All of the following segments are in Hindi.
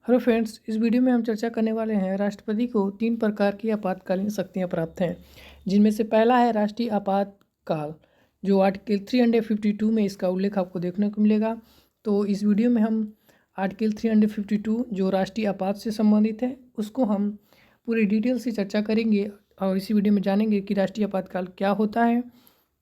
हेलो फ्रेंड्स, इस वीडियो में हम चर्चा करने वाले हैं राष्ट्रपति को 3 प्रकार की आपातकालीन शक्तियां प्राप्त हैं, जिनमें से पहला है राष्ट्रीय आपातकाल, जो आर्टिकल 352 में इसका उल्लेख आपको देखने को मिलेगा। तो इस वीडियो में हम आर्टिकल 352 जो राष्ट्रीय आपात से संबंधित है उसको हम पूरी डिटेल से चर्चा करेंगे और इसी वीडियो में जानेंगे कि राष्ट्रीय आपातकाल क्या होता है,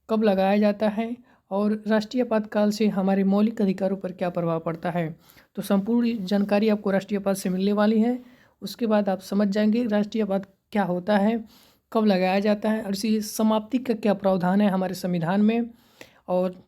कब लगाया जाता है और राष्ट्रीय आपातकाल से हमारे मौलिक अधिकारों पर क्या प्रभाव पड़ता है। तो संपूर्ण जानकारी आपको राष्ट्रीय आपात से मिलने वाली है। उसके बाद आप समझ जाएंगे राष्ट्रीय आपात क्या होता है, कब लगाया जाता है और इसकी समाप्ति का क्या प्रावधान है हमारे संविधान में, और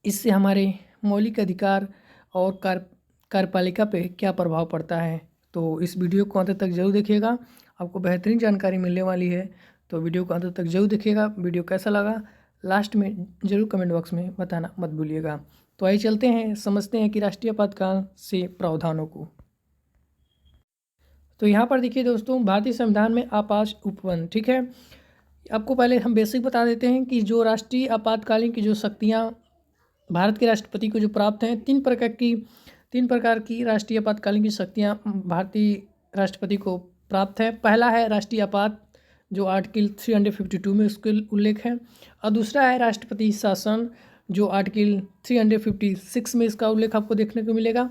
इससे हमारे मौलिक अधिकार और कार्यपालिका पे क्या प्रभाव पड़ता है। तो इस वीडियो को अंत तक जरूर देखिएगा, आपको बेहतरीन जानकारी मिलने वाली है। तो वीडियो को अंत तक जरूर देखिएगा। वीडियो कैसा लगा लास्ट में जरूर कमेंट बॉक्स में बताना मत भूलिएगा। तो आइए चलते हैं, समझते हैं कि राष्ट्रीय आपातकाल से प्रावधानों को। तो यहाँ पर देखिए दोस्तों, भारतीय संविधान में आपात उपबंध, ठीक है। आपको पहले हम बेसिक बता देते हैं कि जो राष्ट्रीय आपातकालीन की जो शक्तियाँ भारत के राष्ट्रपति को जो प्राप्त हैं, तीन प्रकार की राष्ट्रीय आपातकालीन की शक्तियाँ भारतीय राष्ट्रपति को प्राप्त है। पहला है राष्ट्रीय आपात, जो आर्टिकल 352 में उसके उल्लेख है, और दूसरा है राष्ट्रपति शासन, जो आर्टिकल 356 में इसका उल्लेख आपको देखने को मिलेगा,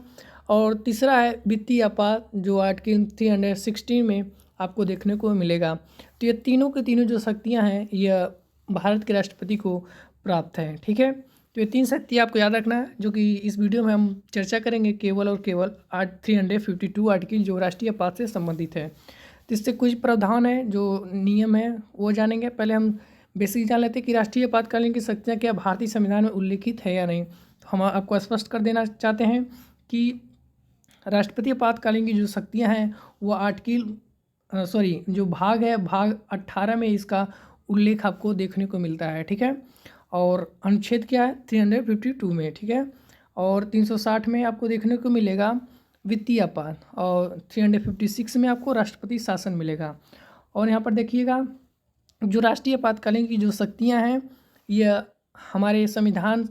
और तीसरा है वित्तीय आपात, जो आर्टिकल 316 में आपको देखने को मिलेगा। तो ये तीनों के तीनों जो शक्तियाँ हैं यह भारत के राष्ट्रपति को प्राप्त है, ठीक है। तो ये 3 शक्ति आपको याद रखना है, जो कि इस वीडियो में हम चर्चा करेंगे केवल और केवल 352 आर्टिकल जो राष्ट्रीय आपात से संबंधित है। तो इससे कुछ प्रावधान है, जो नियम है वो जानेंगे। पहले हम बेसिक जान लेते हैं कि राष्ट्रीय आपातकालीन की शक्तियाँ क्या भारतीय संविधान में उल्लिखित है या नहीं। तो हम आपको स्पष्ट कर देना चाहते हैं कि राष्ट्रपति आपातकालीन की जो शक्तियाँ हैं वो जो भाग है, भाग 18 में इसका उल्लेख आपको देखने को मिलता है, ठीक है। और अनुच्छेद क्या है 352 में, ठीक है। और 360 में आपको देखने को मिलेगा वित्तीय आपात, और 356 में आपको राष्ट्रपति शासन मिलेगा। और यहाँ पर देखिएगा जो राष्ट्रीय आपातकालीन की जो शक्तियाँ हैं यह हमारे संविधान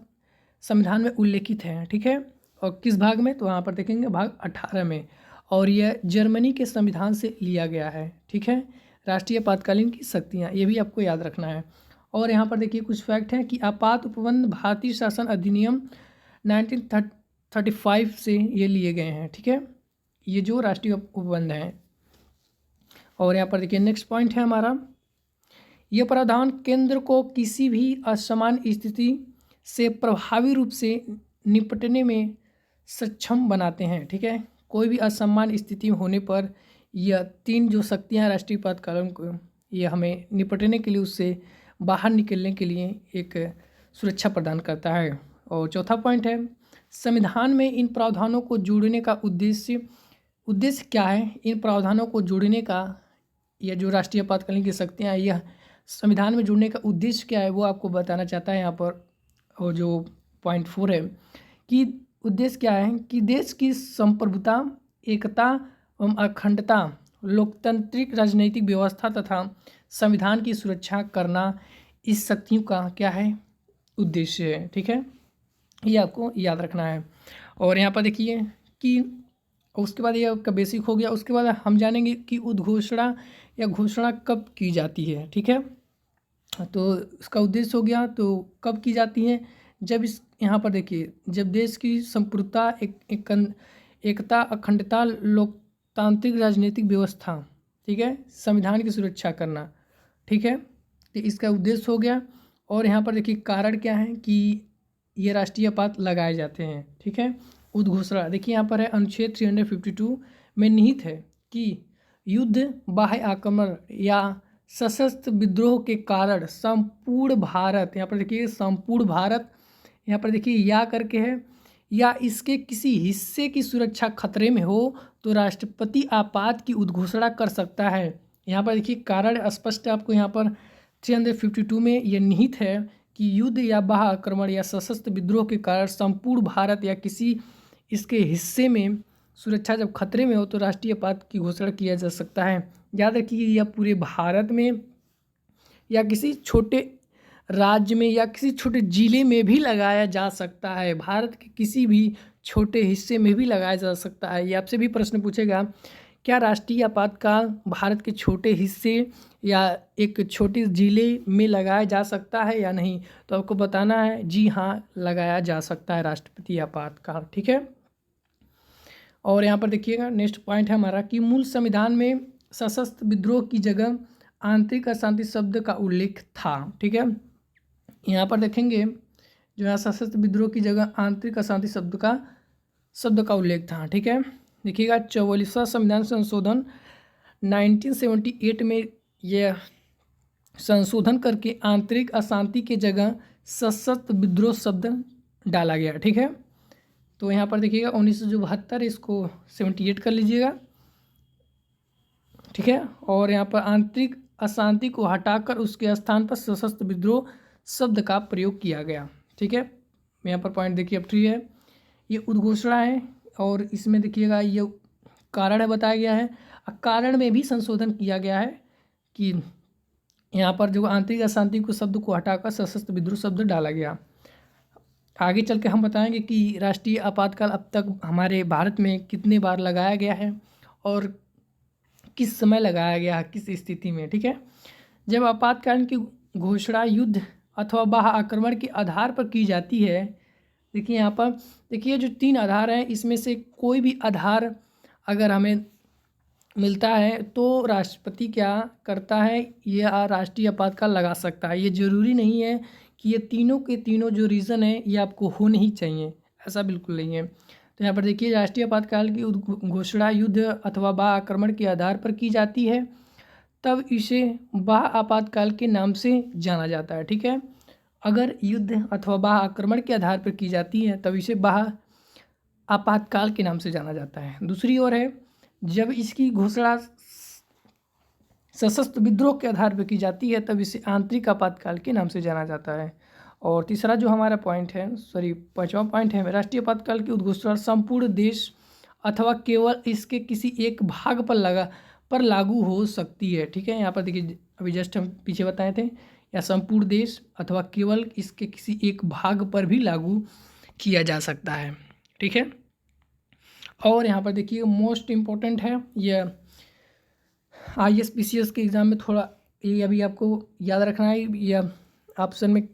में उल्लेखित हैं, ठीक है। और किस भाग में, तो यहाँ पर देखेंगे भाग 18 में, और यह जर्मनी के संविधान से लिया गया है, ठीक है। राष्ट्रीय आपातकालीन की शक्तियाँ ये भी आपको याद रखना है। और यहाँ पर देखिए कुछ फैक्ट हैं कि आपात उपबंध भारतीय शासन अधिनियम 1935 से ये लिए गए हैं, ठीक है, ये जो राष्ट्रीय उपबंध हैं। और यहाँ पर देखिए नेक्स्ट पॉइंट है हमारा, यह प्रावधान केंद्र को किसी भी असामान्य स्थिति से प्रभावी रूप से निपटने में सक्षम बनाते हैं, ठीक है। कोई भी असामान्य स्थिति होने पर यह 3 जो शक्तियाँ राष्ट्रीय आपातकालीन को ये हमें निपटने के लिए, उससे बाहर निकलने के लिए एक सुरक्षा प्रदान करता है। और चौथा पॉइंट है, संविधान में इन प्रावधानों को जोड़ने का उद्देश्य क्या है। इन प्रावधानों को जोड़ने का, यह जो राष्ट्रीय आपातकालीन की शक्तियाँ यह संविधान में जुड़ने का उद्देश्य क्या है वो आपको बताना चाहता है यहाँ पर। और जो पॉइंट 4 है कि उद्देश्य क्या है कि देश की संप्रभुता, एकता एवं अखंडता, लोकतांत्रिक राजनीतिक व्यवस्था तथा संविधान की सुरक्षा करना इस शक्तियों का क्या है, उद्देश्य है, ठीक है। ये आपको याद रखना है। और यहाँ पर देखिए कि उसके बाद ये आपका बेसिक हो गया। उसके बाद हम जानेंगे कि उद्घोषणा या घोषणा कब की जाती है, ठीक है। तो इसका उद्देश्य हो गया, तो कब की जाती है, जब यहाँ पर देखिए जब देश की संप्रभुता, एकता, अखंडता, लोकतांत्रिक राजनीतिक व्यवस्था, ठीक है, संविधान की सुरक्षा करना, ठीक है, तो इसका उद्देश्य हो गया। और यहाँ पर देखिए कारण क्या है कि ये राष्ट्रीय आपात लगाए जाते हैं, ठीक है। उद्घोषणा देखिए यहाँ पर है अनुच्छेद 352 में निहित है कि युद्ध, बाह्य आक्रमण या सशस्त्र विद्रोह के कारण संपूर्ण भारत, यहाँ पर देखिए संपूर्ण भारत, यहाँ पर देखिए या करके है, या इसके किसी हिस्से की सुरक्षा खतरे में हो तो राष्ट्रपति आपात की उद्घोषणा कर सकता है। यहाँ पर देखिए कारण स्पष्ट आपको यहाँ पर 352 में यह निहित है कि युद्ध या बाह्य आक्रमण या सशस्त्र विद्रोह के कारण संपूर्ण भारत या किसी इसके हिस्से में सुरक्षा जब खतरे में हो तो राष्ट्रीय आपात की घोषणा किया जा सकता है। याद रखिए यह पूरे भारत में या किसी छोटे राज्य में या किसी छोटे जिले में भी लगाया जा सकता है। भारत के किसी भी छोटे हिस्से में भी लगाया जा सकता है। ये आपसे भी प्रश्न पूछेगा, क्या राष्ट्रीय आपातकाल भारत के छोटे हिस्से या एक छोटे ज़िले में लगाया जा सकता है या नहीं? तो आपको बताना है जी हाँ, लगाया जा सकता है राष्ट्रपति आपातकाल, ठीक है। और यहाँ पर देखिएगा नेक्स्ट पॉइंट है हमारा कि मूल संविधान में सशस्त्र विद्रोह की जगह आंतरिक अशांति शब्द का उल्लेख था, ठीक है। यहाँ पर देखेंगे जो है सशस्त्र विद्रोह की जगह आंतरिक अशांति शब्द का उल्लेख था, ठीक है। देखिएगा 44वां संविधान संशोधन 1978 में यह संशोधन करके आंतरिक अशांति की जगह सशस्त्र विद्रोह शब्द डाला गया, ठीक है। तो यहाँ पर देखिएगा 1972 इसको 78 कर लीजिएगा, ठीक है। और यहाँ पर आंतरिक अशांति को हटाकर उसके स्थान पर सशस्त्र विद्रोह शब्द का प्रयोग किया गया, ठीक है। यहाँ पर पॉइंट देखिए अब 3 है, ये उद्घोषणा है और इसमें देखिएगा ये कारण है बताया गया है। कारण में भी संशोधन किया गया है कि यहाँ पर जो आंतरिक अशांति को शब्द को हटाकर सशस्त्र विद्रोह शब्द डाला गया। आगे चल के हम बताएंगे कि राष्ट्रीय आपातकाल अब तक हमारे भारत में कितने बार लगाया गया है और किस समय लगाया गया है, किस स्थिति में, ठीक है। जब आपातकाल की घोषणा युद्ध अथवा बाह्य आक्रमण के आधार पर की जाती है, देखिए यहाँ पर देखिए जो 3 आधार हैं इसमें से कोई भी आधार अगर हमें मिलता है तो राष्ट्रपति क्या करता है, ये राष्ट्रीय आपातकाल लगा सकता है। ये ज़रूरी नहीं है कि ये तीनों के तीनों जो रीज़न है ये आपको होने ही चाहिए, ऐसा बिल्कुल नहीं है। तो यहाँ पर देखिए राष्ट्रीय आपातकाल की घोषणा युद्ध अथवा बाह्य आक्रमण के आधार पर की जाती है तब इसे बाह्य आपातकाल के नाम से जाना जाता है, ठीक है। अगर युद्ध अथवा बाह्य आक्रमण के आधार पर की जाती है तब इसे बाह्य आपातकाल के नाम से जाना जाता है। दूसरी ओर है जब इसकी घोषणा सशस्त्र विद्रोह के आधार पर की जाती है तब इसे आंतरिक आपातकाल के नाम से जाना जाता है। और तीसरा जो हमारा पॉइंट है, 5वां पॉइंट है, राष्ट्रीय आपातकाल की उद्घोषणा संपूर्ण देश अथवा केवल इसके किसी एक भाग पर लागू हो सकती है, ठीक है। यहाँ पर देखिए अभी जस्ट हम पीछे बताए थे, या संपूर्ण देश अथवा केवल इसके किसी एक भाग पर भी लागू किया जा सकता है, ठीक है। और यहाँ पर देखिए मोस्ट इम्पोर्टेंट है, यह ISPCS के एग्ज़ाम में थोड़ा ये अभी आपको याद रखना है। यह ऑप्शन में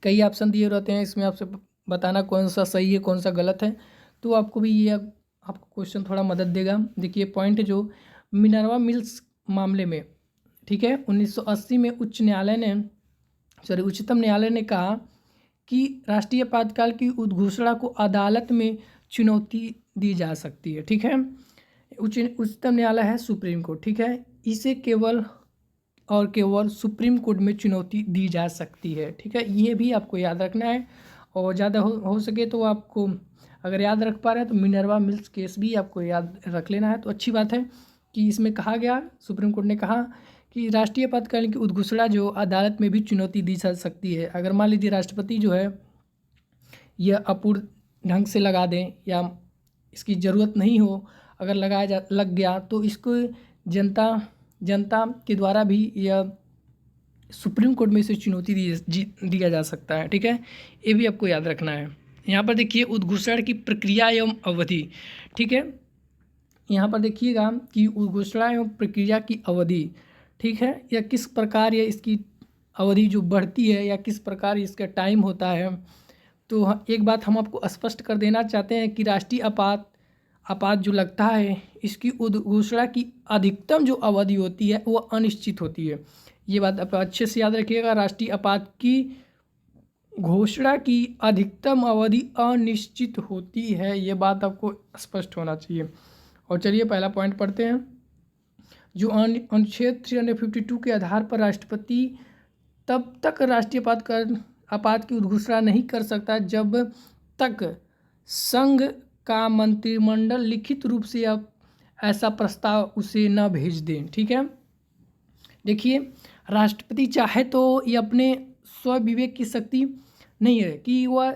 कई ऑप्शन दिए रहते हैं, इसमें आपसे बताना कौन सा सही है कौन सा गलत है, तो आपको भी ये आपको क्वेश्चन थोड़ा मदद देगा। देखिए पॉइंट जो मिनर्वा मिल्स मामले में, ठीक है, 1980 में उच्चतम न्यायालय ने कहा कि राष्ट्रीय आपातकाल की उद्घोषणा को अदालत में चुनौती दी जा सकती है, ठीक है। उच्चतम न्यायालय है सुप्रीम कोर्ट, ठीक है, इसे केवल और केवल सुप्रीम कोर्ट में चुनौती दी जा सकती है, ठीक है। ये भी आपको याद रखना है और ज़्यादा हो सके तो आपको अगर याद रख पा रहे हैं तो मिनर्वा मिल्स केस भी आपको याद रख लेना है। तो अच्छी बात है कि इसमें कहा गया, सुप्रीम कोर्ट ने कहा कि राष्ट्रीय आपातकाल की उद्घोषणा जो अदालत में भी चुनौती दी जा सकती है। अगर मान लीजिए राष्ट्रपति जो है यह अपूर्ण ढंग से लगा दें या इसकी ज़रूरत नहीं हो, अगर लग गया तो इसको जनता के द्वारा भी यह सुप्रीम कोर्ट में इसे चुनौती दिया जा सकता है, ठीक है। ये भी आपको याद रखना है। यहाँ पर देखिए उद्घोषणा की प्रक्रिया एवं अवधि, ठीक है। यहाँ पर देखिएगा कि उद्घोषणा एवं प्रक्रिया की अवधि, ठीक है, या किस प्रकार या इसकी अवधि जो बढ़ती है या किस प्रकार इसका टाइम होता है। तो एक बात हम आपको स्पष्ट कर देना चाहते हैं कि राष्ट्रीय आपात जो लगता है इसकी उद्घोषणा की अधिकतम जो अवधि होती है वो अनिश्चित होती है। ये बात आप अच्छे से याद रखिएगा, राष्ट्रीय आपात की घोषणा की अधिकतम अवधि अनिश्चित होती है, ये बात आपको स्पष्ट होना चाहिए। और चलिए पहला पॉइंट पढ़ते हैं, जो अनुच्छेद 352 के आधार पर राष्ट्रपति तब तक राष्ट्रीय आपात की उद्घोषणा नहीं कर सकता जब तक संघ का मंत्रिमंडल लिखित रूप से अब ऐसा प्रस्ताव उसे न भेज दें, ठीक है। देखिए राष्ट्रपति चाहे तो ये अपने स्वविवेक की शक्ति नहीं है कि वह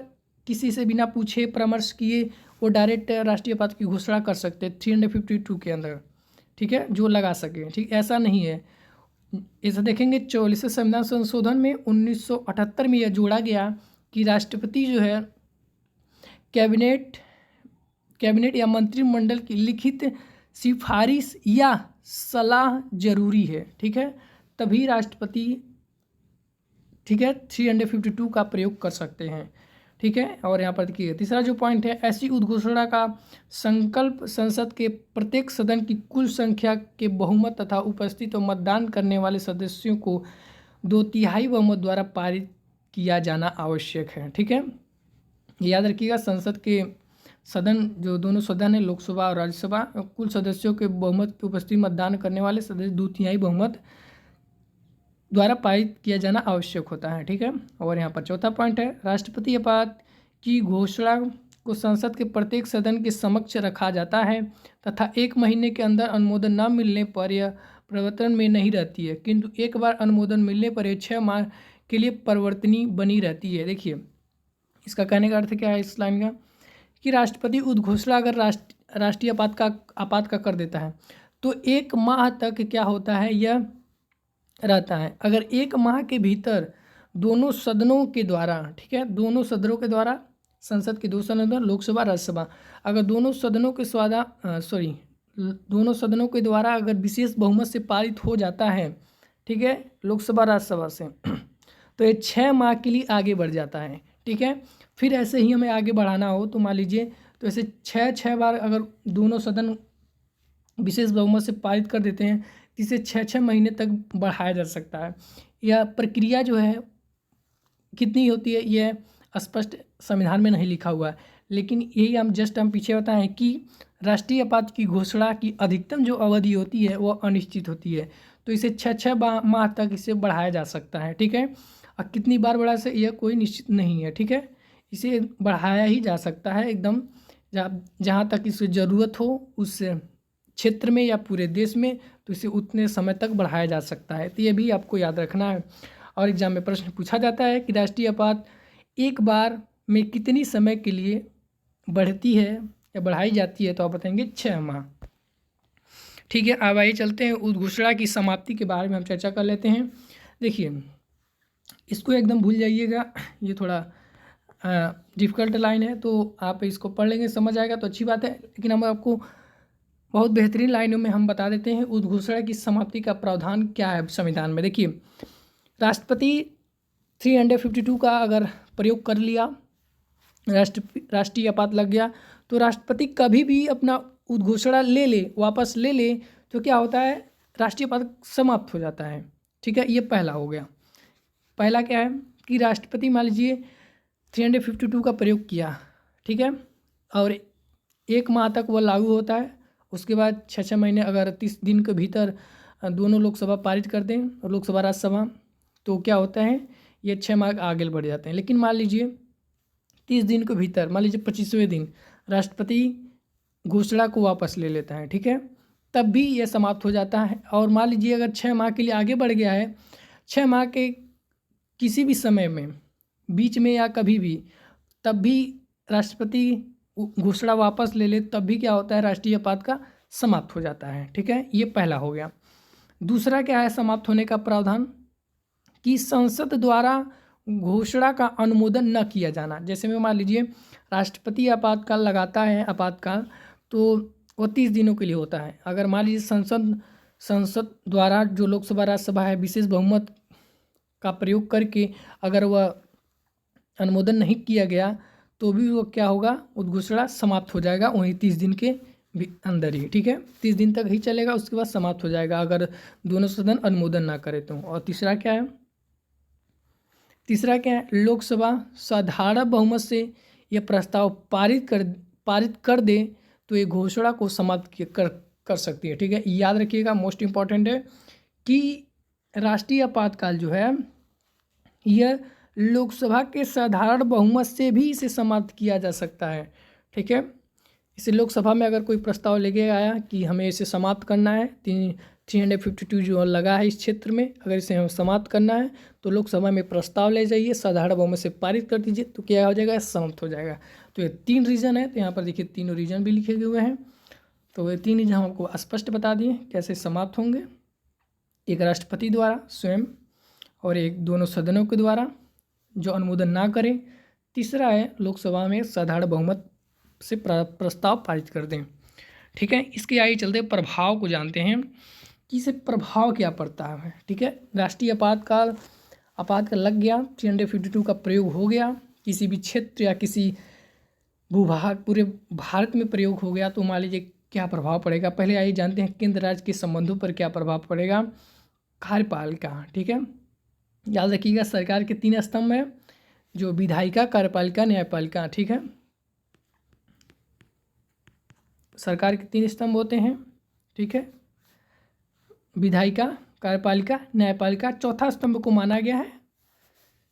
किसी से बिना पूछे परामर्श किए वो डायरेक्ट राष्ट्रीय आपात की घोषणा कर सकते 352 के अंदर, ठीक है, जो लगा सके, ठीक, ऐसा नहीं है। ऐसा देखेंगे 44वें संविधान संशोधन में 1978 में यह जोड़ा गया कि राष्ट्रपति जो है कैबिनेट कैबिनेट या मंत्रिमंडल की लिखित सिफारिश या सलाह जरूरी है, ठीक है, तभी राष्ट्रपति, ठीक है, 352 का प्रयोग कर सकते हैं, ठीक है। और यहाँ पर देखिए तीसरा जो पॉइंट है, ऐसी उद्घोषणा का संकल्प संसद के प्रत्येक सदन की कुल संख्या के बहुमत तथा उपस्थित और मतदान करने वाले सदस्यों को 2/3 बहुमत द्वारा पारित किया जाना आवश्यक है, ठीक है। याद रखिएगा, संसद के सदन जो दोनों सदन है, लोकसभा और राज्यसभा, कुल सदस्यों के बहुमत की उपस्थिति मतदान करने वाले सदस्य 2/3 बहुमत द्वारा पारित किया जाना आवश्यक होता है, ठीक है। और यहाँ पर चौथा पॉइंट है, राष्ट्रपति आपात की घोषणा को संसद के प्रत्येक सदन के समक्ष रखा जाता है तथा 1 महीने के अंदर अनुमोदन न मिलने पर यह प्रवर्तन में नहीं रहती है, किंतु एक बार अनुमोदन मिलने पर यह 6 माह के लिए परिवर्तनीय बनी रहती है। देखिए इसका कहने का अर्थ क्या है इस लाइन का, कि राष्ट्रपति उद्घोषणा अगर राष्ट्रीय आपात का कर देता है तो 1 माह तक क्या होता है, यह रहता है। अगर 1 माह के भीतर दोनों सदनों के द्वारा, ठीक है, दोनों सदनों के द्वारा, संसद के 2 सदनों, लोकसभा राज्यसभा, अगर दोनों सदनों के द्वारा अगर विशेष बहुमत से पारित हो जाता है, ठीक है, लोकसभा राज्यसभा से तो ये 6 माह के लिए आगे बढ़ जाता है, ठीक है। फिर ऐसे ही हमें आगे बढ़ाना हो तो मान लीजिए, तो ऐसे 6 बार अगर दोनों सदन विशेष बहुमत से पारित कर देते हैं, इसे 6 महीने तक बढ़ाया जा सकता है। यह प्रक्रिया जो है कितनी होती है, यह स्पष्ट संविधान में नहीं लिखा हुआ है, लेकिन यही हम पीछे बताएं कि राष्ट्रीय आपात की घोषणा की अधिकतम जो अवधि होती है वह अनिश्चित होती है, तो इसे 6 माह तक इसे बढ़ाया जा सकता है, ठीक है। और कितनी बार बढ़ा से यह कोई निश्चित नहीं है, ठीक है, इसे बढ़ाया ही जा सकता है एकदम जहाँ तक इसे ज़रूरत हो उस क्षेत्र में या पूरे देश में, तो इसे उतने समय तक बढ़ाया जा सकता है। तो ये भी आपको याद रखना है। और एग्जाम में प्रश्न पूछा जाता है कि राष्ट्रीय आपात एक बार में कितनी समय के लिए बढ़ती है या बढ़ाई जाती है, तो आप बताएंगे 6 माह, ठीक है। अब आइए चलते हैं उद्घोषणा की समाप्ति के बारे में हम चर्चा कर लेते हैं। देखिए इसको एकदम भूल जाइएगा, ये थोड़ा डिफ़िकल्ट लाइन है, तो आप इसको पढ़ लेंगे, समझ आएगा तो अच्छी बात है। लेकिन हम आपको बहुत बेहतरीन लाइनों में हम बता देते हैं उद्घोषणा की समाप्ति का प्रावधान क्या है संविधान में। देखिए राष्ट्रपति 352 का अगर प्रयोग कर लिया, राष्ट्रीय आपात लग गया, तो राष्ट्रपति कभी भी अपना उद्घोषणा वापस ले ले तो क्या होता है, राष्ट्रीय आपात समाप्त हो जाता है, ठीक है। ये पहला हो गया। पहला क्या है कि राष्ट्रपति मान लीजिए 352 का प्रयोग किया, ठीक है, और 1 माह तक वह लागू होता है, उसके बाद 6 महीने अगर 30 दिन के भीतर दोनों लोकसभा पारित कर दें और लोकसभा राज्यसभा, तो क्या होता है, ये 6 माह आगे बढ़ जाते हैं। लेकिन मान लीजिए 30 दिन के भीतर, मान लीजिए 25वें दिन राष्ट्रपति घोषणा को वापस ले लेता है, ठीक है, तब भी यह समाप्त हो जाता है। और मान लीजिए अगर 6 माह के लिए आगे बढ़ गया है, 6 माह के किसी भी समय में, बीच में या कभी भी, तब भी राष्ट्रपति घोषणा वापस ले ले, तब भी क्या होता है, राष्ट्रीय आपात का समाप्त हो जाता है, ठीक है। ये पहला हो गया। दूसरा क्या है समाप्त होने का प्रावधान, कि संसद द्वारा घोषणा का अनुमोदन न किया जाना। जैसे में मान लीजिए राष्ट्रपति आपातकाल लगाता है, आपातकाल तो वो 30 दिनों के लिए होता है। अगर मान लीजिए संसद द्वारा जो लोकसभा राज्यसभा है विशेष बहुमत का प्रयोग करके अगर वह अनुमोदन नहीं किया गया, तो भी वो क्या होगा, उद्घोषणा समाप्त हो जाएगा वहीं 30 दिन के अंदर ही, ठीक है, 30 दिन तक ही चलेगा, उसके बाद समाप्त हो जाएगा अगर दोनों सदन अनुमोदन ना करे तो। और तीसरा क्या है, लोकसभा साधारण बहुमत से यह प्रस्ताव पारित कर दे तो ये घोषणा को समाप्त कर सकती है, ठीक है। याद रखिएगा, मोस्ट इम्पॉर्टेंट है कि राष्ट्रीय आपातकाल जो है यह लोकसभा के साधारण बहुमत से भी इसे समाप्त किया जा सकता है, ठीक है। इसे लोकसभा में अगर कोई प्रस्ताव लेके आया कि हमें इसे समाप्त करना है, 352 जो लगा है इस क्षेत्र में, अगर इसे हमें समाप्त करना है तो लोकसभा में प्रस्ताव ले जाइए, साधारण बहुमत से पारित कर दीजिए, तो क्या हो जाएगा, समाप्त हो जाएगा। तो ये 3 रीज़न है, तो यहाँ पर देखिए तीनों रीज़न भी लिखे हुए हैं। तो ये 3 रीज़न हम आपको स्पष्ट बता दिए कैसे समाप्त होंगे, एक राष्ट्रपति द्वारा स्वयं, और एक दोनों सदनों के द्वारा जो अनुमोदन ना करें, तीसरा है लोकसभा में साधारण बहुमत से प्रस्ताव पारित कर दें। ठीक है, इसके आगे चलते प्रभाव को जानते हैं कि इसे प्रभाव क्या पड़ता है। ठीक है, राष्ट्रीय आपातकाल लग गया, 352 का प्रयोग हो गया, किसी भी क्षेत्र या किसी भूभाग पूरे भारत में प्रयोग हो गया तो मान लीजिए क्या प्रभाव पड़ेगा। पहले आइए जानते हैं केंद्र राज्य के संबंधों पर क्या प्रभाव पड़ेगा। कार्यपालिका, ठीक है, याद रखिएगा सरकार के 3 स्तंभ हैं, जो विधायिका, कार्यपालिका, न्यायपालिका। ठीक है, सरकार के 3 स्तंभ होते हैं। ठीक है, विधायिका, कार्यपालिका, न्यायपालिका। चौथा स्तंभ को माना गया है,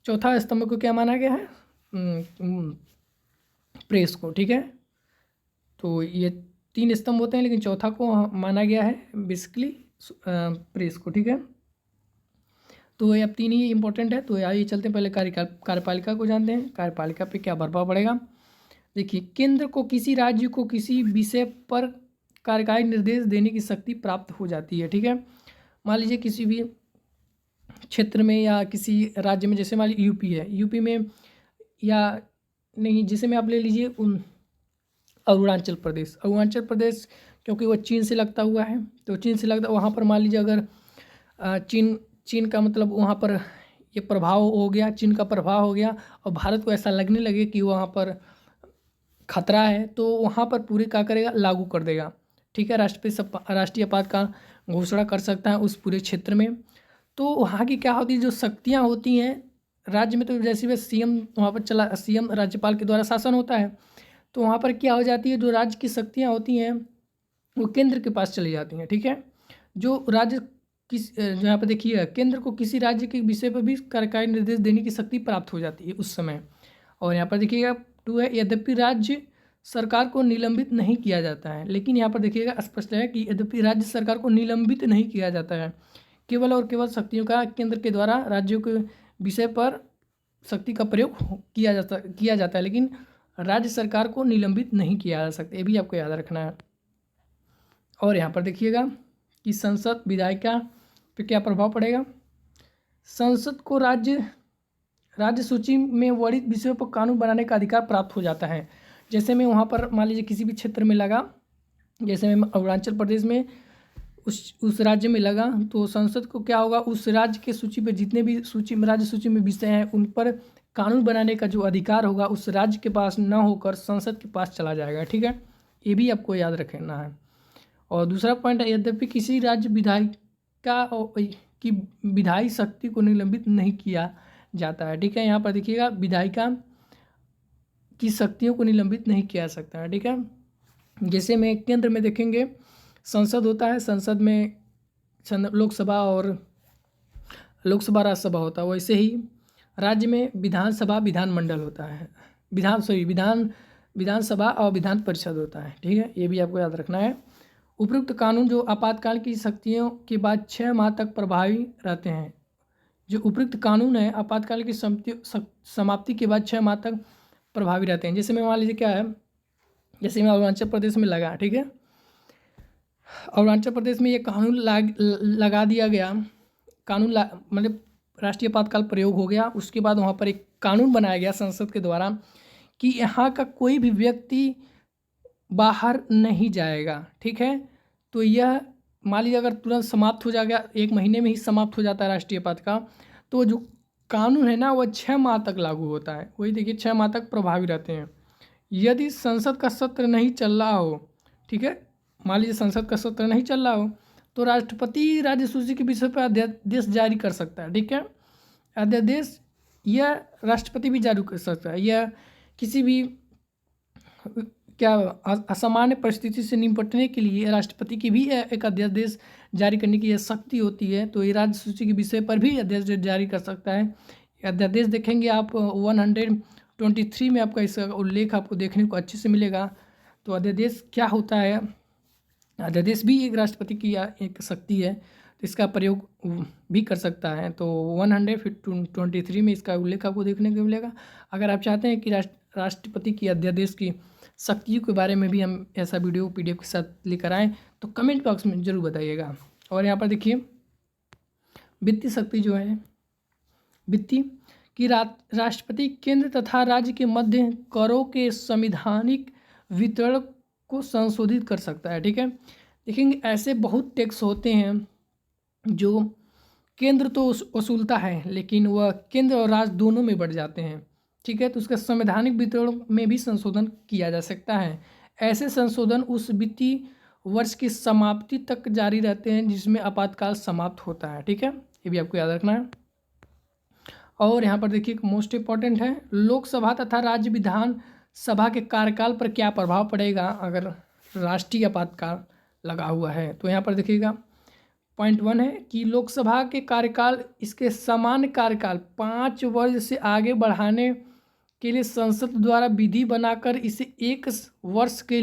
चौथा स्तंभ को क्या माना गया है, प्रेस को। ठीक है, तो ये 3 स्तंभ होते हैं लेकिन चौथा को माना गया है बेसिकली प्रेस को। ठीक है, तो ये अब 3 ही इंपॉर्टेंट है। तो आइए चलते हैं, पहले कार्यपालिका को जानते हैं। कार्यपालिका पे क्या प्रभाव पड़ेगा। देखिए, केंद्र को किसी राज्य को किसी विषय पर कार्यकारी निर्देश देने की शक्ति प्राप्त हो जाती है। ठीक है, मान लीजिए किसी भी क्षेत्र में या किसी राज्य में, जैसे मान लीजिए यूपी है, यूपी में या नहीं, जैसे में आप ले लीजिए अरुणाचल प्रदेश। अरुणाचल प्रदेश क्योंकि वो चीन से लगता हुआ है, तो चीन से लगता, वहाँ पर मान लीजिए अगर चीन का मतलब वहाँ पर ये प्रभाव हो गया, चीन का प्रभाव हो गया और भारत को ऐसा लगने लगे कि वहाँ पर खतरा है, तो वहाँ पर पूरे क्या करेगा, लागू कर देगा। ठीक है, राष्ट्रीय आपातकाल घोषणा कर सकता है उस पूरे क्षेत्र में। तो वहाँ की क्या होती है, जो शक्तियाँ होती हैं राज्य में, तो जैसे वे सीएम वहाँ पर चला, सीएम राज्यपाल के द्वारा शासन होता है, तो वहाँ पर क्या हो जाती है, जो राज्य की शक्तियाँ होती हैं वो केंद्र के पास चली जाती हैं। ठीक है, जो राज्य जो यहाँ पर देखिए, केंद्र को किसी राज्य के विषय पर भी कार्यकारी निर्देश देने की शक्ति प्राप्त हो जाती है उस समय। और यहाँ पर देखिएगा 2 है, यद्यपि राज्य सरकार को निलंबित नहीं किया जाता है। लेकिन यहाँ पर देखिएगा स्पष्ट है कि यद्यपि राज्य सरकार को निलंबित नहीं किया जाता है, केवल और केवल शक्तियों का केंद्र के द्वारा राज्यों के विषय पर शक्ति का प्रयोग किया जाता है, लेकिन राज्य सरकार को निलंबित नहीं किया जा सकता, ये भी आपको याद रखना है। और यहाँ पर देखिएगा कि संसद, विधायिका पे क्या प्रभाव पड़ेगा। संसद को राज्य सूची में वर्णित विषयों पर कानून बनाने का अधिकार प्राप्त हो जाता है। जैसे में वहाँ पर मान लीजिए किसी भी क्षेत्र में लगा, जैसे में अरुणाचल प्रदेश में उस राज्य में लगा, तो संसद को क्या होगा, उस राज्य के सूची पर जितने भी राज्य सूची में विषय हैं उन पर कानून बनाने का जो अधिकार होगा उस राज्य के पास न होकर संसद के पास चला जाएगा। ठीक है, ये भी आपको याद रखना है। और दूसरा पॉइंट है, यद्यपि किसी राज्य विधायिका की विधायी शक्ति को निलंबित नहीं किया जाता है। ठीक है, यहाँ पर देखिएगा विधायिका की शक्तियों को निलंबित नहीं किया जा सकता है। ठीक है, जैसे में केंद्र में देखेंगे संसद होता है, संसद में लोकसभा और राज्यसभा होता है, वैसे ही राज्य में विधानसभा, विधानमंडल होता है, विधानसभा और विधान परिषद होता है। ठीक है, ये भी आपको याद रखना है। उपयुक्त कानून जो आपातकाल की शक्तियों के बाद 6 माह तक प्रभावी रहते हैं। जो उपयुक्त कानून है आपातकाल की समाप्ति के बाद 6 माह तक प्रभावी रहते हैं। जैसे मैं मान लीजिए क्या है, जैसे मैं अरुणाचल प्रदेश में लगा, ठीक है, अरुणाचल प्रदेश में ये कानून लगा दिया गया, मतलब राष्ट्रीय आपातकाल प्रयोग हो गया। उसके बाद वहाँ पर एक कानून बनाया गया संसद के द्वारा कि यहाँ का कोई भी व्यक्ति बाहर नहीं जाएगा। ठीक है, तो यह मान लीजिए अगर तुरंत समाप्त हो जाएगा, 1 महीने में ही समाप्त हो जाता है राष्ट्रीय आपातकाल, तो जो कानून है ना वह 6 माह तक लागू होता है। वही देखिए 6 माह तक प्रभावी रहते हैं। यदि संसद का सत्र नहीं चल रहा हो, ठीक है, मान लीजिए संसद का सत्र नहीं चल रहा हो, तो राष्ट्रपति राज्य सूची के विषय पर अध्यादेश जारी कर सकता है। ठीक है, अध्यादेश यह राष्ट्रपति भी जारी कर सकता है। यह किसी भी क्या असामान्य परिस्थिति से निपटने के लिए राष्ट्रपति की भी एक अध्यादेश जारी करने की यह शक्ति होती है। तो ये राज्य सूची के विषय पर भी अध्यादेश जारी कर सकता है। अध्यादेश देखेंगे आप 123 में आपका इसका उल्लेख आपको देखने को अच्छे से मिलेगा। तो अध्यादेश क्या होता है, अध्यादेश भी एक राष्ट्रपति की एक शक्ति है, तो इसका प्रयोग भी कर सकता है। तो 123 में इसका उल्लेख आपको देखने को मिलेगा। अगर आप चाहते हैं कि राष्ट्रपति की अध्यादेश की शक्तियों के बारे में भी हम ऐसा वीडियो PDF के साथ लेकर आएँ तो कमेंट बॉक्स में ज़रूर बताइएगा। और यहाँ पर देखिए वित्तीय शक्ति जो है, वित्तीय कि राष्ट्रपति केंद्र तथा राज्य के मध्य करों के संवैधानिक वितरण को संशोधित कर सकता है। ठीक है, देखेंगे ऐसे बहुत टैक्स होते हैं जो केंद्र तो वसूलता है, लेकिन वह केंद्र और राज्य दोनों में बढ़ जाते हैं। ठीक है, तो उसका संवैधानिक वितरण में भी संशोधन किया जा सकता है। ऐसे संशोधन उस वित्तीय वर्ष की समाप्ति तक जारी रहते हैं जिसमें आपातकाल समाप्त होता है। ठीक है, ये भी आपको याद रखना है। और यहाँ पर देखिए मोस्ट इम्पॉर्टेंट है, लोकसभा तथा राज्य विधान सभा के कार्यकाल पर क्या प्रभाव पड़ेगा अगर राष्ट्रीय आपातकाल लगा हुआ है। तो यहाँ पर देखिएगा पॉइंट 1 है कि लोकसभा के कार्यकाल इसके सामान्य कार्यकाल 5 वर्ष से आगे बढ़ाने के लिए संसद द्वारा विधि बनाकर इसे 1 वर्ष के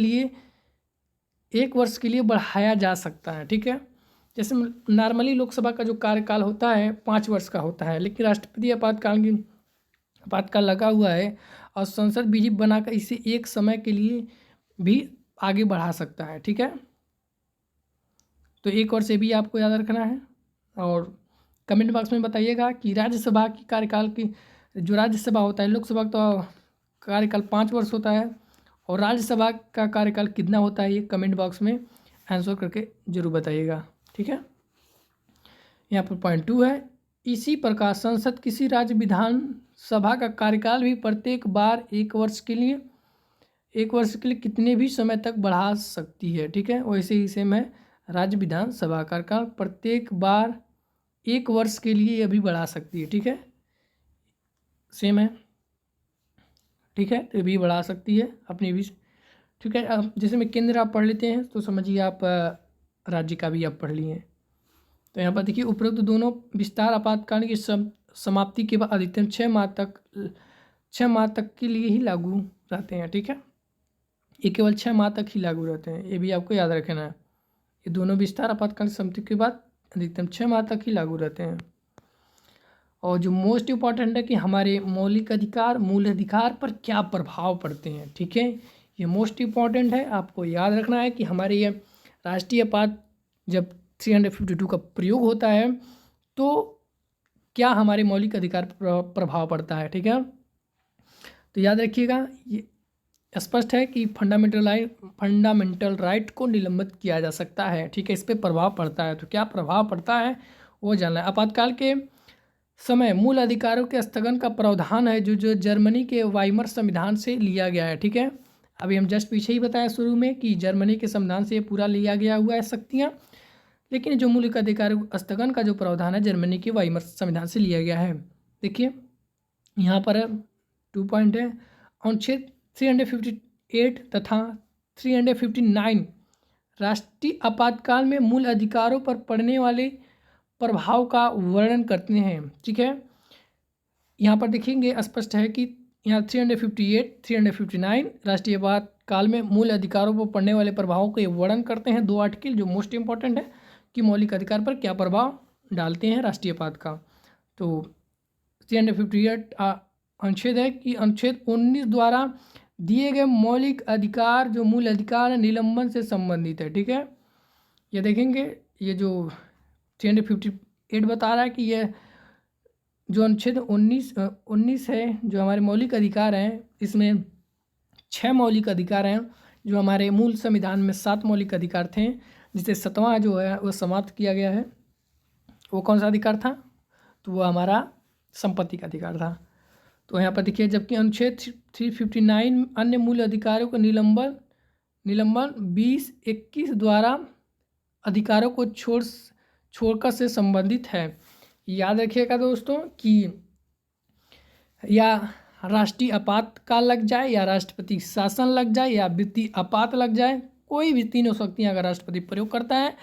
लिए बढ़ाया जा सकता है। ठीक है, जैसे नॉर्मली लोकसभा का जो कार्यकाल होता है 5 वर्ष का होता है, लेकिन राष्ट्रपति आपातकाल लगा हुआ है और संसद विधि बनाकर इसे 1 समय के लिए भी आगे बढ़ा सकता है। ठीक है, तो 1 वर्ष से भी आपको याद रखना है। और कमेंट बॉक्स में बताइएगा कि राज्यसभा की कार्यकाल की जो राज्यसभा होता है, लोकसभा का कार्यकाल 5 वर्ष होता है और राज्यसभा का कार्यकाल कितना होता है, ये कमेंट बॉक्स में आंसर करके जरूर बताइएगा। ठीक है, यहाँ पर पॉइंट 2 है, इसी प्रकार संसद किसी राज्य विधान सभा का कार्यकाल भी प्रत्येक बार 1 वर्ष के लिए कितने भी समय तक बढ़ा सकती है। ठीक है, वैसे ही सेम है, राज्य विधान सभा कार्यकाल प्रत्येक बार 1 वर्ष के लिए अभी बढ़ा सकती है। ठीक है, सेम है। ठीक है, तो भी बढ़ा सकती है अपनी भी। ठीक है, अब जैसे में केंद्र आप पढ़ लेते हैं तो समझिए आप राज्य का भी आप पढ़ लिए। तो यहाँ पर देखिए उपरोक्त दोनों विस्तार आपातकाल की समाप्ति के बाद अधिकतम 6 माह तक के लिए ही लागू रहते हैं। ठीक है, ये केवल 6 माह तक ही लागू रहते हैं, ये भी आपको याद रखना है। ये दोनों विस्तार आपातकाल समाप्ति के बाद अधिकतम 6 माह तक ही लागू रहते हैं। और जो मोस्ट इम्पॉर्टेंट है कि हमारे मौलिक अधिकार, मूल अधिकार पर क्या प्रभाव पड़ते हैं। ठीक है, ये मोस्ट इम्पॉर्टेंट है, आपको याद रखना है कि हमारे ये राष्ट्रीय आपात जब 352 का प्रयोग होता है तो क्या हमारे मौलिक अधिकार पर प्रभाव पड़ता है। ठीक है, तो याद रखिएगा, ये स्पष्ट है कि फंडामेंटल राइट को निलंबित किया जा सकता है। ठीक है, इस पर प्रभाव पड़ता है, तो क्या प्रभाव पड़ता है वो जानना है। आपातकाल के समय मूल अधिकारों के स्थगन का प्रावधान है जो जर्मनी के वाइमर संविधान से लिया गया है। ठीक है, अभी हम जस्ट पीछे ही बताया शुरू में कि जर्मनी के संविधान से ये पूरा लिया गया हुआ है शक्तियाँ, लेकिन जो मौलिक अधिकारों स्थगन का जो प्रावधान है जर्मनी के वाइमर संविधान से लिया गया है। देखिए यहाँ पर 2 पॉइंट है, अनुच्छेद 358 तथा 359 राष्ट्रीय आपातकाल में मूल अधिकारों पर पड़ने वाले प्रभाव का वर्णन करते हैं। ठीक है, यहाँ पर देखेंगे स्पष्ट है कि यहाँ 358, 359 राष्ट्रीय आपातकाल में मूल अधिकारों पर पड़ने वाले प्रभावों के वर्णन करते हैं। 2 आर्टिकल जो मोस्ट इंपॉर्टेंट है कि मौलिक अधिकार पर क्या प्रभाव डालते हैं राष्ट्रीय आपात का। तो 358 अनुच्छेद है कि अनुच्छेद 19 द्वारा दिए गए मौलिक अधिकार जो मूल अधिकार निलंबन से संबंधित है। ठीक है, ये देखेंगे, ये जो 358 बता रहा है कि यह जो अनुच्छेद 19 है जो हमारे मौलिक अधिकार हैं, इसमें 6 मौलिक अधिकार हैं जो हमारे मूल संविधान में 7 मौलिक अधिकार थे, जिसे 7वां जो है वो समाप्त किया गया है। वो कौन सा अधिकार था, तो वो हमारा संपत्ति का अधिकार था। तो यहाँ पर देखिए, जबकि अनुच्छेद 359 अन्य मूल अधिकारों को निलंबन 2021 द्वारा अधिकारों को छोड़कर से संबंधित है। याद रखिएगा दोस्तों कि या राष्ट्रीय आपातकाल लग जाए या राष्ट्रपति शासन लग जाए या वित्तीय आपात लग जाए, कोई भी तीनों शक्तियाँ अगर राष्ट्रपति प्रयोग करता है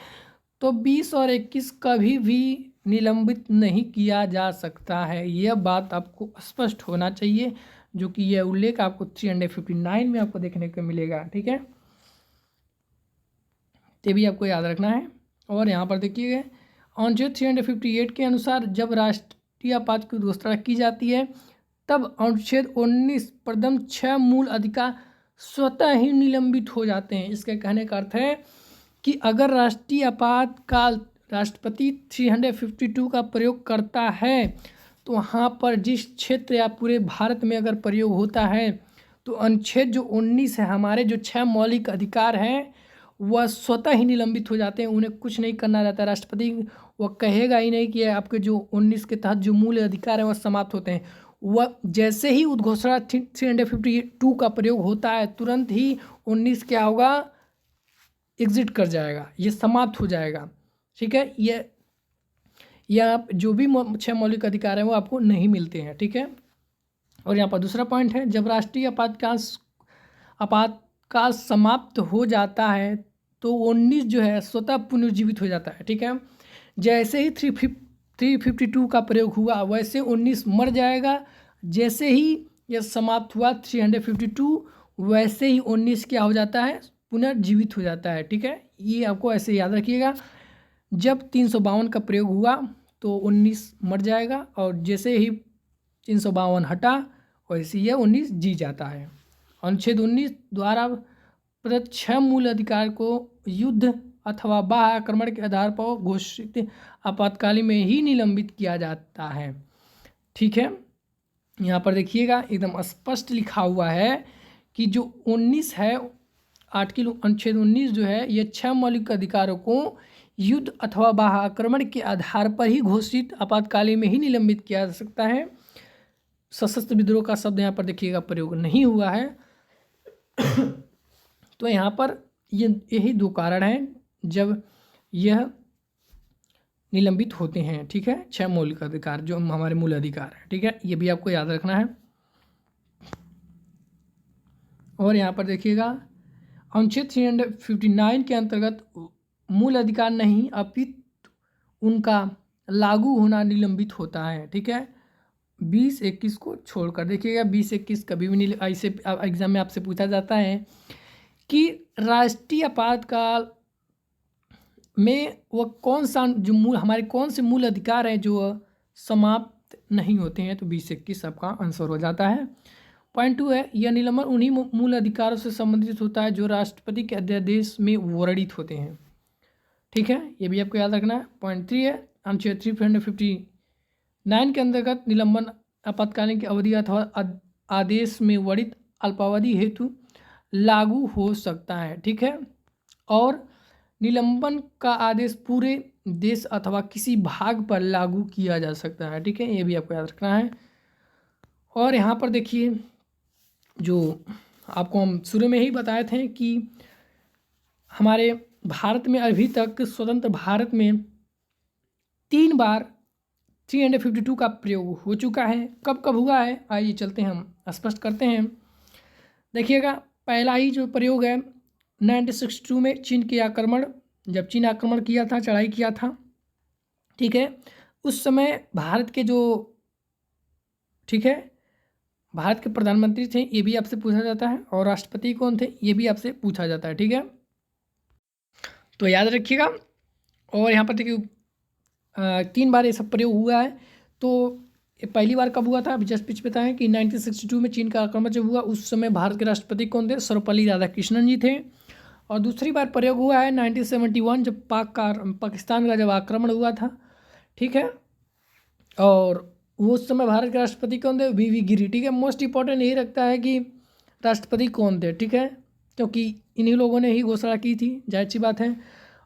तो 20 और 21 कभी भी निलंबित नहीं किया जा सकता है। यह बात आपको स्पष्ट होना चाहिए, जो कि यह उल्लेख आपको 359 में आपको देखने को मिलेगा। ठीक है, ये भी आपको याद रखना है। और यहाँ पर देखिए अनुच्छेद 358 के अनुसार जब राष्ट्रीय आपात की घोषणा की जाती है तब अनुच्छेद 19 प्रथम 6 मूल अधिकार स्वतः ही निलंबित हो जाते हैं। इसके कहने का अर्थ है कि अगर राष्ट्रीय आपातकाल राष्ट्रपति 352 का प्रयोग करता है तो वहाँ पर जिस क्षेत्र या पूरे भारत में अगर प्रयोग होता है तो अनुच्छेद जो 19 है, हमारे जो 6 मौलिक अधिकार हैं वह स्वतः ही निलंबित हो जाते हैं, उन्हें कुछ नहीं करना रहता है। राष्ट्रपति वह कहेगा ही नहीं कि आपके जो 19 के तहत जो मूल अधिकार हैं वह समाप्त होते हैं। वह जैसे ही उद्घोषणा 352 का प्रयोग होता है, तुरंत ही 19 क्या होगा, एग्जिट कर जाएगा, ये समाप्त हो जाएगा। ठीक है, ये आप जो भी 6 मौलिक अधिकार हैं वो आपको नहीं मिलते हैं। ठीक है, और यहाँ पर दूसरा पॉइंट है, जब राष्ट्रीय आपातकाल समाप्त हो जाता है तो 19 जो है स्वतः पुनर्जीवित हो जाता है। ठीक है, जैसे ही 352 का प्रयोग हुआ वैसे 19 मर जाएगा। जैसे ही यह समाप्त हुआ 352, वैसे ही 19 क्या हो जाता है, पुनर्जीवित हो जाता है। ठीक है, ये आपको ऐसे याद रखिएगा। जब 352 का प्रयोग हुआ तो 19 मर जाएगा, और जैसे ही 352 हटा वैसे यह 19 जी जाता है। अनुच्छेद 19 द्वारा प्रदत्त 6 मूल अधिकार को युद्ध अथवा बाह्य आक्रमण के आधार पर घोषित आपातकालीन में ही निलंबित किया जाता है। ठीक है, यहाँ पर देखिएगा एकदम स्पष्ट लिखा हुआ है कि जो 19 है, आर्टिकल अनुच्छेद 19 जो है, ये 6 मौलिक अधिकारों को युद्ध अथवा बाह्य आक्रमण के आधार पर ही घोषित आपातकालीन में ही निलंबित किया जा सकता है। सशस्त्र विद्रोह का शब्द यहाँ पर देखिएगा प्रयोग नहीं हुआ है। तो यहाँ पर यही 2 कारण हैं जब यह निलंबित होते हैं। ठीक है, 6 मौलिक अधिकार जो हमारे मूल अधिकार हैं। ठीक है, ये भी आपको याद रखना है। और यहाँ पर देखिएगा अनुच्छेद 359 के अंतर्गत मूल अधिकार नहीं अपितु उनका लागू होना निलंबित होता है। ठीक है, 20-21 को छोड़कर देखिएगा, 20-21 कभी भी नहीं, ऐसे एग्जाम में आपसे पूछा जाता है कि राष्ट्रीय आपातकाल में वह कौन सा जो हमारे कौन से मूल अधिकार हैं जो समाप्त नहीं होते हैं, तो 20-21 आपका आंसर हो जाता है। पॉइंट 2 है, यह निलंबन उन्हीं मूल अधिकारों से संबंधित होता है जो राष्ट्रपति के अध्यादेश में वर्णित होते हैं। ठीक है, ये भी आपको याद रखना है। पॉइंट 3 है, अनुच्छेद 359 के अंतर्गत निलंबन आपातकालीन की अवधि अथवा आदेश में वर्णित अल्पावधि हेतु लागू हो सकता है। ठीक है, और निलंबन का आदेश पूरे देश अथवा किसी भाग पर लागू किया जा सकता है। ठीक है, ये भी आपको याद रखना है। और यहाँ पर देखिए, जो आपको हम शुरू में ही बताए थे कि हमारे भारत में अभी तक स्वतंत्र भारत में 3 बार 352 का प्रयोग हो चुका है। कब कब हुआ है, आइए चलते हैं हम स्पष्ट करते हैं। देखिएगा, पहला ही जो प्रयोग है 1962 में चीन के आक्रमण, जब चीन आक्रमण किया था, चढ़ाई किया था। ठीक है, उस समय भारत के जो, ठीक है, भारत के प्रधानमंत्री थे, ये भी आपसे पूछा जाता है, और राष्ट्रपति कौन थे ये भी आपसे पूछा जाता है। ठीक है, तो याद रखिएगा। और यहाँ पर देखिए 3 बार ये सब प्रयोग हुआ है। तो पहली बार कब हुआ था, अभी जस्ट पिछ बताएं कि 1962 में चीन का आक्रमण जब हुआ, उस समय भारत के राष्ट्रपति कौन थे, सर्वपल्ली राधाकृष्णन जी थे। और दूसरी बार प्रयोग हुआ है 1971 जब पाकिस्तान का जब आक्रमण हुआ था। ठीक है, और वो उस समय भारत के राष्ट्रपति कौन थे, वी गिरी। ठीक है, मोस्ट इंपॉर्टेंट यही रखता है कि राष्ट्रपति कौन थे। ठीक है, क्योंकि इन्हीं लोगों ने ही घोषणा की थी, जाहिर सी बात है।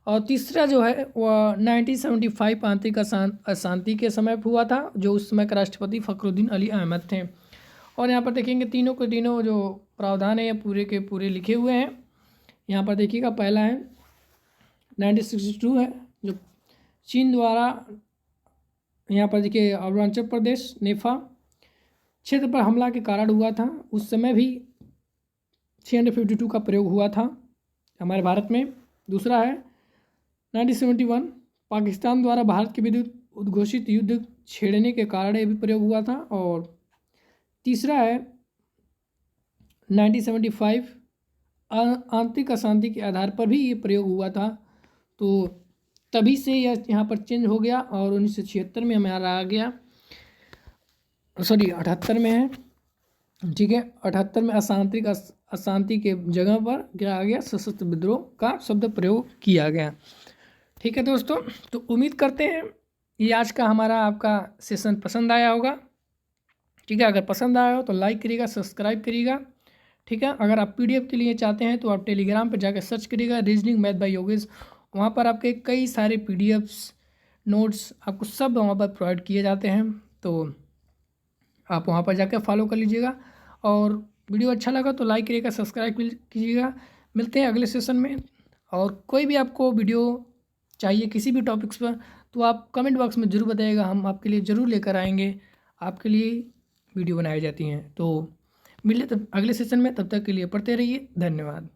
और तीसरा जो है वह 1975 आंतरिक अशांति के समय हुआ था, जो उस समय के राष्ट्रपति फखरुद्दीन अली अहमद थे। और यहाँ पर देखेंगे तीनों के तीनों जो प्रावधान है ये पूरे के पूरे लिखे हुए हैं। यहाँ पर देखिएगा, पहला है 1962 है जो चीन द्वारा, यहाँ पर देखिए अरुणाचल प्रदेश नेफा क्षेत्र पर हमला के कारण हुआ था, उस समय भी 352 का प्रयोग हुआ था हमारे भारत में। दूसरा है 1971 पाकिस्तान द्वारा भारत के विरुद्ध उद्घोषित युद्ध छेड़ने के कारण ये भी प्रयोग हुआ था। और तीसरा है 1975 आंतरिक अशांति के आधार पर भी ये प्रयोग हुआ था, तो तभी से यह यहाँ पर चेंज हो गया और 1976 में हमारा आ गया, सॉरी 78 में है। ठीक है, 78 में अशांति के जगह पर क्या आ गया, सशस्त्र विद्रोह का शब्द प्रयोग किया गया। ठीक है दोस्तों, तो उम्मीद करते हैं ये आज का हमारा आपका सेशन पसंद आया होगा। ठीक है, अगर पसंद आया हो तो लाइक करिएगा, सब्सक्राइब करिएगा। ठीक है। अगर आप PDF के लिए चाहते हैं तो आप टेलीग्राम पर जाकर सर्च करिएगा रीजनिंग मैथ बाय योगेश। वहाँ पर आपके कई सारे PDFs नोट्स आपको सब वहाँ पर प्रोवाइड किए जाते हैं, तो आप वहाँ पर जाकर फॉलो कर लीजिएगा। और वीडियो अच्छा लगा तो लाइक करिएगा, सब्सक्राइब कीजिएगा। मिलते हैं अगले सेशन में। और कोई भी आपको वीडियो चाहिए किसी भी टॉपिक्स पर तो आप कमेंट बॉक्स में ज़रूर बताइएगा, हम आपके लिए ज़रूर लेकर आएंगे। आपके लिए वीडियो बनाई जाती हैं। तो मिलते तब अगले सेशन में, तब तक के लिए पढ़ते रहिए। धन्यवाद।